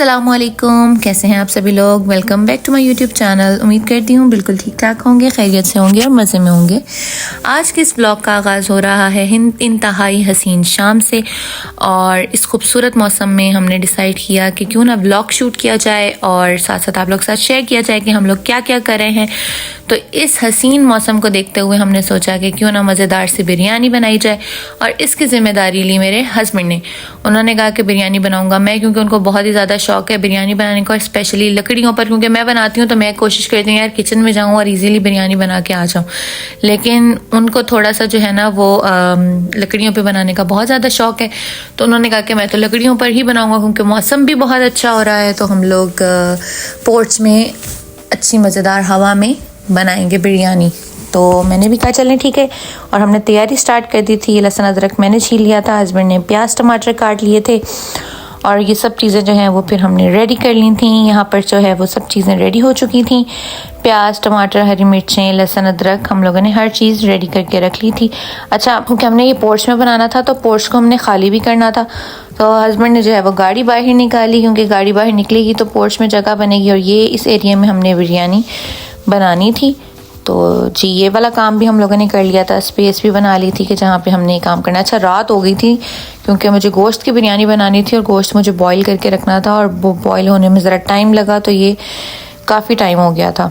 अस्सलामुअलैकुम, कैसे हैं आप सभी लोग। Welcome back to my YouTube channel. उम्मीद करती हूँ बिल्कुल ठीक ठाक होंगे, खैरियत से होंगे और मज़े में होंगे। आज के इस ब्लॉग का आगाज़ हो रहा है इंतहाई हसीन शाम से, और इस खूबसूरत मौसम में हमने डिसाइड किया कि क्यों ना ब्लॉग शूट किया जाए और साथ साथ आप लोग साथ शेयर किया जाए कि हम लोग क्या क्या कर रहे हैं। तो इस हसीन मौसम को देखते हुए हमने सोचा कि क्यों ना मज़ेदार सी बिरयानी बनाई जाए, और इसकी ज़िम्मेदारी ली मेरे हस्बैंड ने। उन्होंने कहा कि बिरयानी बनाऊंगा मैं, क्योंकि उनको बहुत ही ज़्यादा शौक है बिरयानी बनाने का, स्पेशली लकड़ियों पर। क्योंकि मैं बनाती हूँ तो मैं कोशिश करती हूँ यार किचन में जाऊँ और इजीली बिरयानी बना के आ जाऊँ, लेकिन उनको थोड़ा सा जो है ना वो लकड़ियों पे बनाने का बहुत ज़्यादा शौक है। तो उन्होंने कहा कि मैं तो लकड़ियों पर ही बनाऊँगा, क्योंकि मौसम भी बहुत अच्छा हो रहा है। तो हम लोग पोर्च में अच्छी मज़ेदार हवा में बनाएंगे बिरयानी। तो मैंने भी कहा चलें ठीक है, और हमने तैयारी स्टार्ट कर दी थी। लहसुन अदरक मैंने छील लिया था, हस्बैंड ने प्याज टमाटर काट लिए थे, और ये सब चीज़ें जो हैं वो फिर हमने रेडी कर ली थी। यहाँ पर जो है वो सब चीज़ें रेडी हो चुकी थी। प्याज टमाटर हरी मिर्चें लहसुन अदरक हम लोगों ने हर चीज़ रेडी करके रख ली थी। अच्छा, क्योंकि हमने ये पोर्च में बनाना था तो पोर्च को हमने खाली भी करना था। तो हस्बैंड ने जो है वो गाड़ी बाहर निकाली, क्योंकि गाड़ी बाहर निकलेगी तो पोर्च में जगह बनेगी, और ये इस एरिया में हमने बिरयानी बनानी थी। तो जी ये वाला काम भी हम लोगों ने कर लिया था, स्पेस भी बना ली थी कि जहाँ पे हमने ये काम करना। अच्छा, रात हो गई थी क्योंकि मुझे गोश्त की बिरयानी बनानी थी, और गोश्त मुझे बॉईल करके रखना था, और वो बॉईल होने में ज़रा टाइम लगा, तो ये काफ़ी टाइम हो गया था,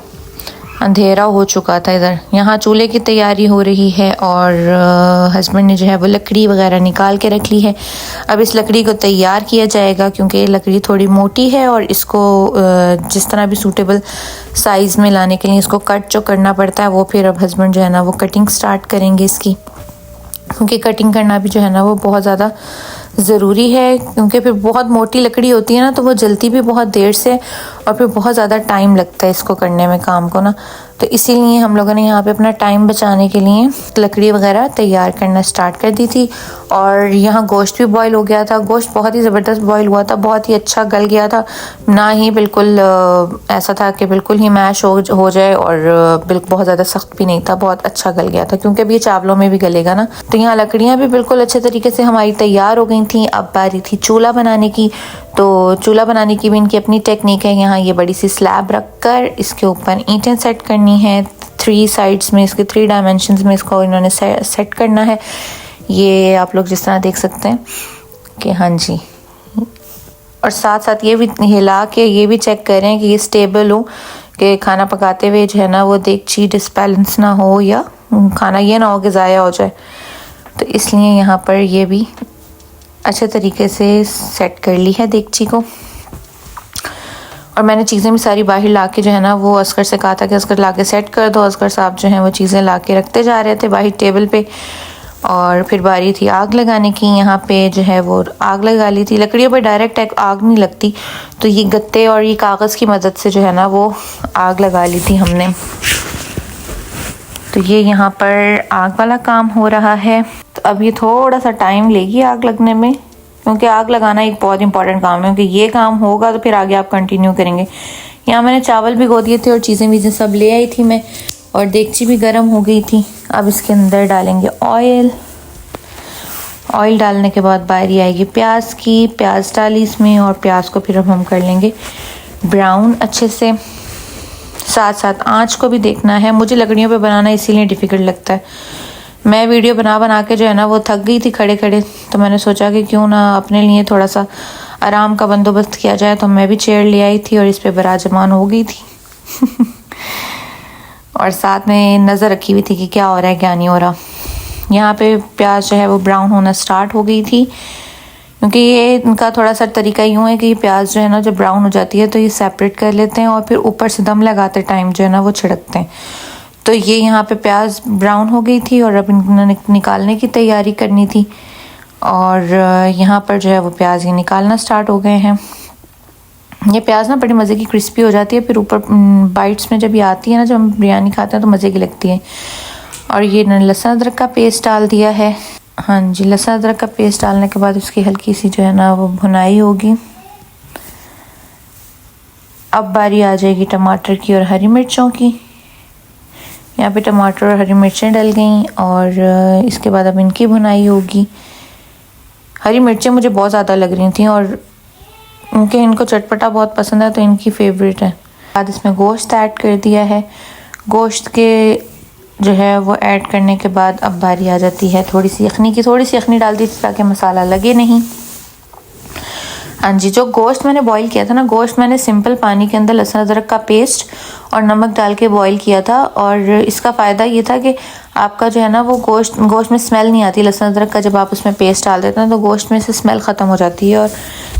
अंधेरा हो चुका था इधर। यहाँ चूल्हे की तैयारी हो रही है, और हस्बैंड ने जो है वो लकड़ी वगैरह निकाल के रख ली है। अब इस लकड़ी को तैयार किया जाएगा, क्योंकि ये लकड़ी थोड़ी मोटी है, और इसको जिस तरह भी सूटेबल साइज़ में लाने के लिए इसको कट जो करना पड़ता है, वो फिर अब हस्बैंड जो है ना वो कटिंग स्टार्ट करेंगे इसकी, क्योंकि कटिंग करना भी जो है ना वो बहुत ज़्यादा ज़रूरी है। क्योंकि फिर बहुत मोटी लकड़ी होती है ना, तो वो जलती भी बहुत देर से, और फिर बहुत ज़्यादा टाइम लगता है इसको करने में काम को ना। तो इसीलिए हम लोगों ने यहाँ पे अपना टाइम बचाने के लिए लकड़ी वगैरह तैयार करना स्टार्ट कर दी थी। और यहाँ गोश्त भी बॉईल हो गया था। गोश्त बहुत ही ज़बरदस्त बॉईल हुआ था, बहुत ही अच्छा गल गया था, ना ही बिल्कुल ऐसा था कि बिल्कुल ही मैश हो जाए, और बिल्कुल बहुत ज़्यादा सख्त भी नहीं था, बहुत अच्छा गल गया था, क्योंकि अभी ये चावलों में भी गलेगा ना। तो यहाँ लकड़ियाँ भी बिल्कुल अच्छे तरीके से हमारी तैयार हो गई थी। अब बारी थी चूल्हा बनाने की। तो चूल्हा बनाने की भी इनकी अपनी टेक्निक है। यहाँ ये बड़ी सी स्लैब रख कर इसके ऊपर ईंटें सेट करनी है, 3 साइड्स में, इसके 3 डायमेंशंस में इसको इन्होंने सेट करना है। ये आप लोग जिस तरह देख सकते हैं कि हाँ जी, और साथ साथ ये भी हिला के ये भी चेक करें कि ये स्टेबल हो, कि खाना पकाते हुए जो है ना वो देगची डिसबैलेंस ना हो, या खाना ये ना हो कि ज़ाया हो जाए। तो इसलिए यहाँ पर ये भी अच्छे तरीके से सेट कर ली है देगची को। और मैंने चीज़ें भी सारी बाहर ला के जो है ना वो असगर से कहा था कि असगर ला के सेट कर दो। असगर साहब जो हैं वो चीज़ें ला के रखते जा रहे थे बाहर टेबल पे। और फिर बारी थी आग लगाने की। यहाँ पे जो है वो आग लगा ली थी। लकड़ियों पर डायरेक्ट आग नहीं लगती, तो ये गत्ते और ये कागज़ की मदद से जो है ना वो आग लगा ली थी हमने। तो ये यहाँ पर आग वाला काम हो रहा है। तो अब ये थोड़ा सा टाइम लेगी आग लगने में, क्योंकि आग लगाना एक बहुत इंपॉर्टेंट काम है, क्योंकि ये काम होगा तो फिर आगे आप कंटिन्यू करेंगे। यहाँ मैंने चावल भिगो दिए थे और चीज़ें वीज़ें सब ले आई थी मैं, और देगची भी गर्म हो गई थी। अब इसके अंदर डालेंगे ऑयल। ऑयल डालने के बाद बारी आएगी प्याज की। प्याज डाली इसमें, और प्याज को फिर अब हम कर लेंगे ब्राउन अच्छे से। साथ साथ आँच को भी देखना है। मुझे लकड़ियों पे बनाना इसीलिए डिफ़िकल्ट लगता है। मैं वीडियो बना के जो है ना वो थक गई थी खड़े खड़े, तो मैंने सोचा कि क्यों ना अपने लिए थोड़ा सा आराम का बंदोबस्त किया जाए। तो मैं भी चेयर ले आई थी और इस पे बराजमान हो गई थी और साथ में नज़र रखी हुई थी कि क्या हो रहा है क्या नहीं हो रहा। यहाँ पे प्याज जो है वो ब्राउन होना स्टार्ट हो गई थी, क्योंकि ये इनका थोड़ा सा तरीका यूँ है कि प्याज जो है ना जब ब्राउन हो जाती है तो ये सेपरेट कर लेते हैं, और फिर ऊपर से दम लगाते टाइम जो है ना वो छिड़कते हैं। तो ये यहाँ पे प्याज ब्राउन हो गई थी, और अब इन्होंने निकालने की तैयारी करनी थी। और यहाँ पर जो है वो प्याज ये निकालना स्टार्ट हो गए हैं। ये प्याज ना बड़ी मज़े की क्रिस्पी हो जाती है, फिर ऊपर बाइट्स में जब ये आती है ना, जब हम बिरयानी खाते हैं तो मज़े की लगती है। और ये लहसुन अदरक का पेस्ट डाल दिया है। हाँ जी, लहसुन अदरक का पेस्ट डालने के बाद उसकी हल्की सी जो है ना वो भुनाई होगी। अब बारी आ जाएगी टमाटर की और हरी मिर्चों की। यहाँ पे टमाटर और हरी मिर्चें डल गई, और इसके बाद अब इनकी भुनाई होगी। हरी मिर्चें मुझे बहुत ज़्यादा लग रही थी, और क्योंकि इनको चटपटा बहुत पसंद है तो इनकी फेवरेट है। बाद इसमें गोश्त ऐड कर दिया है। गोश्त के जो है वो ऐड करने के बाद अब बारी आ जाती है थोड़ी सी यखनी डाल दी थी ताकि मसाला लगे नहीं। हाँ जी, जो गोश्त मैंने बॉईल किया था ना, गोश्त मैंने सिंपल पानी के अंदर लहसुन अदरक का पेस्ट और नमक डाल के बॉईल किया था। और इसका फ़ायदा ये था कि आपका जो है ना वो गोश्त में स्मेल नहीं आती लहसुन अदरक का। जब आप उसमें पेस्ट डाल देते हैं तो गोश्त में से स्मेल ख़त्म हो जाती है और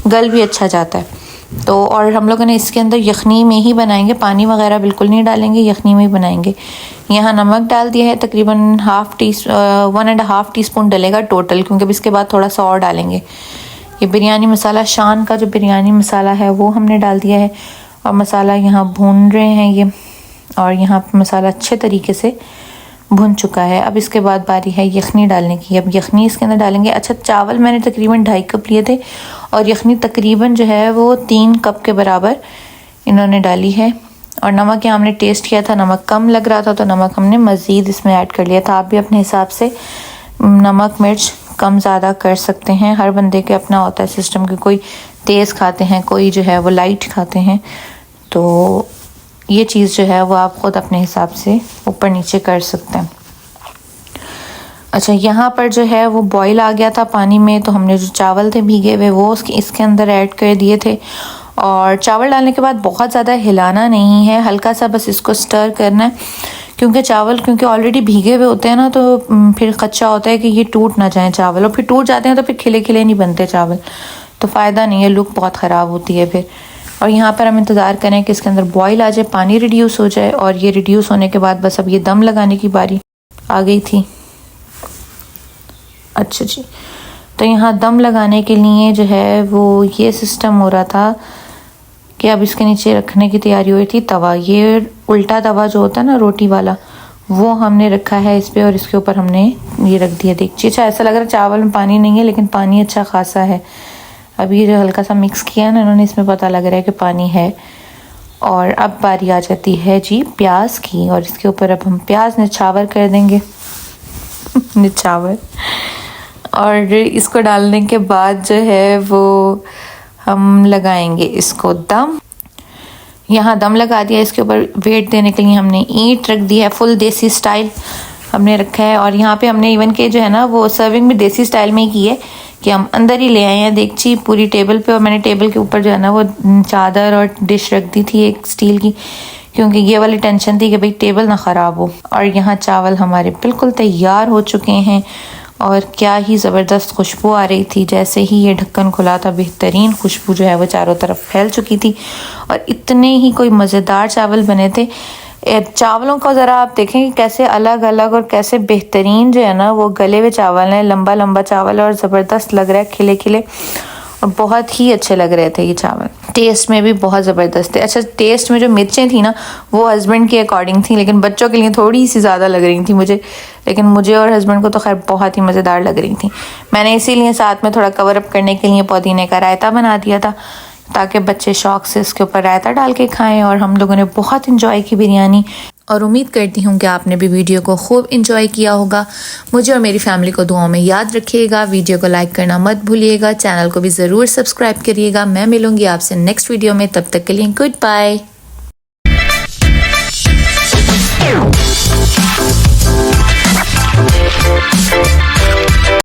गल भी अच्छा जाता है। तो और हम लोगों ने इसके अंदर यखनी में ही बनाएंगे, पानी वगैरह बिल्कुल नहीं डालेंगे, यखनी में ही बनाएंगे। यहाँ नमक डाल दिया है, तकरीबन 1.5 टीस्पून डलेगा टोटल, क्योंकि अब इसके बाद थोड़ा सा और डालेंगे। ये बिरयानी मसाला, शान का जो बिरयानी मसाला है वो हमने डाल दिया है। और मसाला यहाँ भून रहे हैं ये, और यहाँ मसाला अच्छे तरीके से भुन चुका है। अब इसके बाद बारी है यखनी डालने की। अब यखनी इसके अंदर डालेंगे। अच्छा, चावल मैंने तकरीबन 2.5 कप लिए थे और यखनी तकरीबन जो है वो 3 कप के बराबर इन्होंने डाली है। और नमक यहाँ हमने टेस्ट किया था, नमक कम लग रहा था तो नमक हमने मज़ीद इसमें ऐड कर लिया था। आप भी अपने हिसाब से नमक मिर्च कम ज़्यादा कर सकते हैं। हर बंदे के अपना होता है सिस्टम कि कोई तेज़ खाते हैं, कोई जो है वो लाइट खाते हैं। तो ये चीज़ जो है वो आप ख़ुद अपने हिसाब से ऊपर नीचे कर सकते हैं। अच्छा, यहाँ पर जो है वो बॉईल आ गया था पानी में, तो हमने जो चावल थे भीगे हुए वो इसके अंदर ऐड कर दिए थे। और चावल डालने के बाद बहुत ज़्यादा हिलाना नहीं है, हल्का सा बस इसको स्टर करना है, क्योंकि ऑलरेडी भीगे हुए होते हैं ना, तो फिर खदशा होता है कि ये टूट ना जाए चावल, और फिर टूट जाते हैं तो फिर खिले खिले नहीं बनते चावल, तो फ़ायदा नहीं है, लुक बहुत ख़राब होती है फिर। और यहाँ पर हम इंतज़ार करें कि इसके अंदर बॉईल आ जाए, पानी रिड्यूस हो जाए, और ये रिड्यूस होने के बाद बस अब ये दम लगाने की बारी आ गई थी। अच्छा जी, तो यहाँ दम लगाने के लिए जो है वो ये सिस्टम हो रहा था कि अब इसके नीचे रखने की तैयारी हो रही थी तवा। ये उल्टा तवा जो होता है ना रोटी वाला, वो हमने रखा है इस पे, और इसके ऊपर हमने ये रख दिया देखिए। अच्छा, ऐसा लग रहा है चावल में पानी नहीं है, लेकिन पानी अच्छा खासा है। अभी जो हल्का सा मिक्स किया ना इन्होंने, इसमें पता लग रहा है कि पानी है। और अब बारी आ जाती है जी प्याज की, और इसके ऊपर अब हम प्याज निछावर कर देंगे निछावर। और इसको डालने के बाद जो है वो हम लगाएंगे इसको दम। यहाँ दम लगा दिया, इसके ऊपर वेट देने के लिए हमने ईंट रख दी है, फुल देसी स्टाइल हमने रखा है। और यहाँ पे हमने इवन के जो है ना वो सर्विंग भी देसी स्टाइल में ही की है, कि हम अंदर ही ले आए हैं देगची पूरी टेबल पे। और मैंने टेबल के ऊपर जो है ना वो चादर और डिश रख दी थी एक स्टील की, क्योंकि ये वाली टेंशन थी कि भाई टेबल ना ख़राब हो। और यहाँ चावल हमारे बिल्कुल तैयार हो चुके हैं, और क्या ही ज़बरदस्त खुशबू आ रही थी। जैसे ही ये ढक्कन खुला था, बेहतरीन खुशबू जो है वो चारों तरफ फैल चुकी थी, और इतने ही कोई मज़ेदार चावल बने थे। चावलों को ज़रा आप देखें कि कैसे अलग अलग और कैसे बेहतरीन जो है ना वो गले हुए चावल हैं, लंबा लंबा चावल, और ज़बरदस्त लग रहा है, खिले खिले, और बहुत ही अच्छे लग रहे थे ये चावल। टेस्ट में भी बहुत ज़बरदस्त थे। अच्छा, टेस्ट में जो मिर्चें थी ना वो हस्बैंड के अकॉर्डिंग थी, लेकिन बच्चों के लिए थोड़ी सी ज़्यादा लग रही थी मुझे, लेकिन मुझे और हस्बैंड को तो खैर बहुत ही मज़ेदार लग रही थी। मैंने इसीलिए साथ में थोड़ा कवर अप करने के लिए पुदीने का रायता बना दिया था, ताकि बच्चे शौक़ से इसके ऊपर रायता डाल के खाएँ। और हम लोगों ने बहुत इंजॉय की बिरयानी, और उम्मीद करती हूँ कि आपने भी वीडियो को खूब इंजॉय किया होगा। मुझे और मेरी फैमिली को दुआओं में याद रखिएगा। वीडियो को लाइक करना मत भूलिएगा, चैनल को भी ज़रूर सब्सक्राइब करिएगा। मैं मिलूँगी आपसे नेक्स्ट वीडियो में, तब तक के लिए गुड बाय।